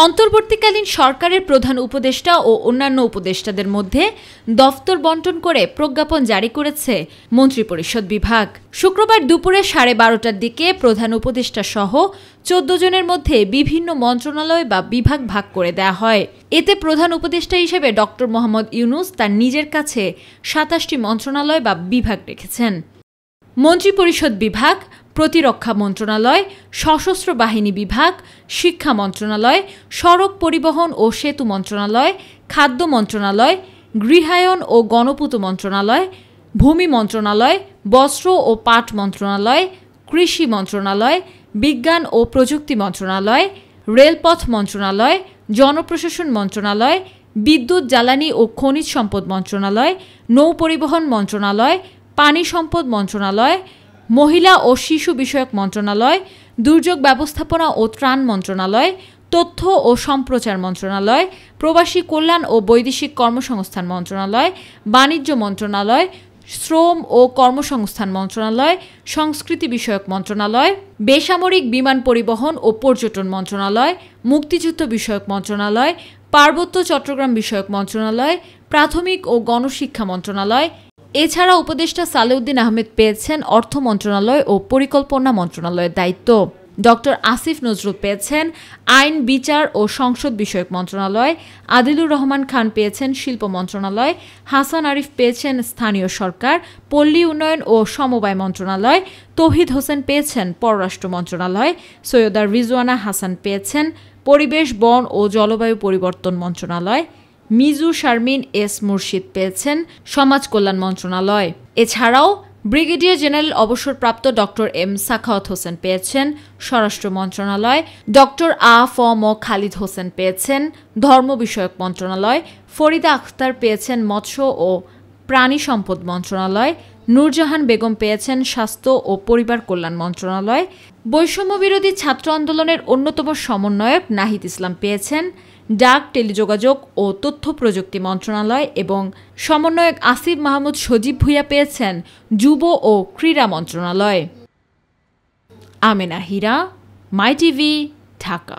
অন্তর্বর্তীকালীন সরকারের প্রধান উপদেষ্টা ও অন্যান্য উপদেষ্টাদের মধ্যে দফতর বণ্টন করে প্রজ্ঞাপন জারি করেছে মন্ত্রিপরিষদ বিভাগ। শুক্রবার দুপুরে 12:30টার দিকে প্রধান উপদেষ্টা সহ 14 জনের মধ্যে বিভিন্ন মন্ত্রণালয় বা বিভাগ ভাগ করে দেওয়া হয়। এতে প্রধান উপদেষ্টা হিসেবে ড. মোহাম্মদ ইউনূস তার নিজের কাছে 27টি মন্ত্রণালয় বা বিভাগ রেখেছেন। মন্ত্রিপরিষদ বিভাগ, প্রতিরক্ষা মন্ত্রণালয়, সশস্ত্র বাহিনী বিভাগ, শিক্ষা মন্ত্রণালয়, সড়ক পরিবহন ও সেতু মন্ত্রণালয়, খাদ্য মন্ত্রণালয়, গৃহায়ন ও গণপূর্ত মন্ত্রণালয়, ভূমি মন্ত্রণালয়, বস্ত্র ও পাট মন্ত্রণালয়, কৃষি মন্ত্রণালয়, বিজ্ঞান ও প্রযুক্তি মন্ত্রণালয়, রেলপথ মন্ত্রণালয়, জনপ্রশাসন মন্ত্রণালয়, বিদ্যুৎ, জ্বালানি ও খনিজ সম্পদ মন্ত্রণালয়, নৌপরিবহন মন্ত্রণালয়, পানি সম্পদ মন্ত্রণালয়, মহিলা ও শিশু বিষয়ক মন্ত্রণালয়, দুর্যোগ ব্যবস্থাপনা ও ত্রাণ মন্ত্রণালয়, তথ্য ও সম্প্রচার মন্ত্রণালয়, প্রবাসী কল্যাণ ও বৈদেশিক কর্মসংস্থান মন্ত্রণালয়, বাণিজ্য মন্ত্রণালয়, শ্রম ও কর্মসংস্থান মন্ত্রণালয়, সংস্কৃতি বিষয়ক মন্ত্রণালয়, বেসামরিক বিমান পরিবহন ও পর্যটন মন্ত্রণালয়, মুক্তিযুদ্ধ বিষয়ক মন্ত্রণালয়, পার্বত্য চট্টগ্রাম বিষয়ক মন্ত্রণালয়, প্রাথমিক ও গণশিক্ষা মন্ত্রণালয়। এছাড়া উপদেষ্টা সালেউদ্দিন আহমেদ পেয়েছেন অর্থ মন্ত্রণালয় ও পরিকল্পনা মন্ত্রণালয়ের দায়িত্ব। ড. আসিফ নজরুল পেয়েছেন আইন, বিচার ও সংসদ বিষয়ক মন্ত্রণালয়, আদিলুর রহমান খান পেয়েছেন শিল্প মন্ত্রণালয়, হাসান আরিফ পেয়েছেন স্থানীয় সরকার, পল্লী উন্নয়ন ও সমবায় মন্ত্রণালয়, তৌহিদ হোসেন পেয়েছেন পররাষ্ট্র মন্ত্রণালয়, সৈয়দা রিজওয়ানা হাসান পেয়েছেন পরিবেশ, বন ও জলবায়ু পরিবর্তন মন্ত্রণালয়, মিজু শারমিন এস মুর্শিদ পেয়েছেন সমাজ কল্যাণ মন্ত্রণালয়। এছাড়াও ব্রিগেডিয়ার জেনারেল অবসরপ্রাপ্ত ড. এম সাখাওয়াত হোসেন পেয়েছেন স্বরাষ্ট্র মন্ত্রণালয়, ড. আ.ফ.ম. খালিদ হোসেন পেয়েছেন ধর্ম বিষয়ক মন্ত্রণালয়, ফরিদা আখতার পেয়েছেন মৎস্য ও প্রাণী সম্পদ মন্ত্রণালয়, নূরজাহান বেগম পেয়েছেন স্বাস্থ্য ও পরিবার কল্যাণ মন্ত্রণালয়, বৈষম্যবিরোধী ছাত্র আন্দোলনের অন্যতম সমন্বয়ক নাহিদ ইসলাম পেয়েছেন ডাক, টেলিযোগাযোগ ও তথ্য প্রযুক্তি মন্ত্রণালয় এবং সমন্বয়ক আসিফ মাহমুদ সজীব ভুঁইয়া পেয়েছেন যুব ও ক্রীড়া মন্ত্রণালয়। আমেনা হীরা, মাই টিভি, ঢাকা।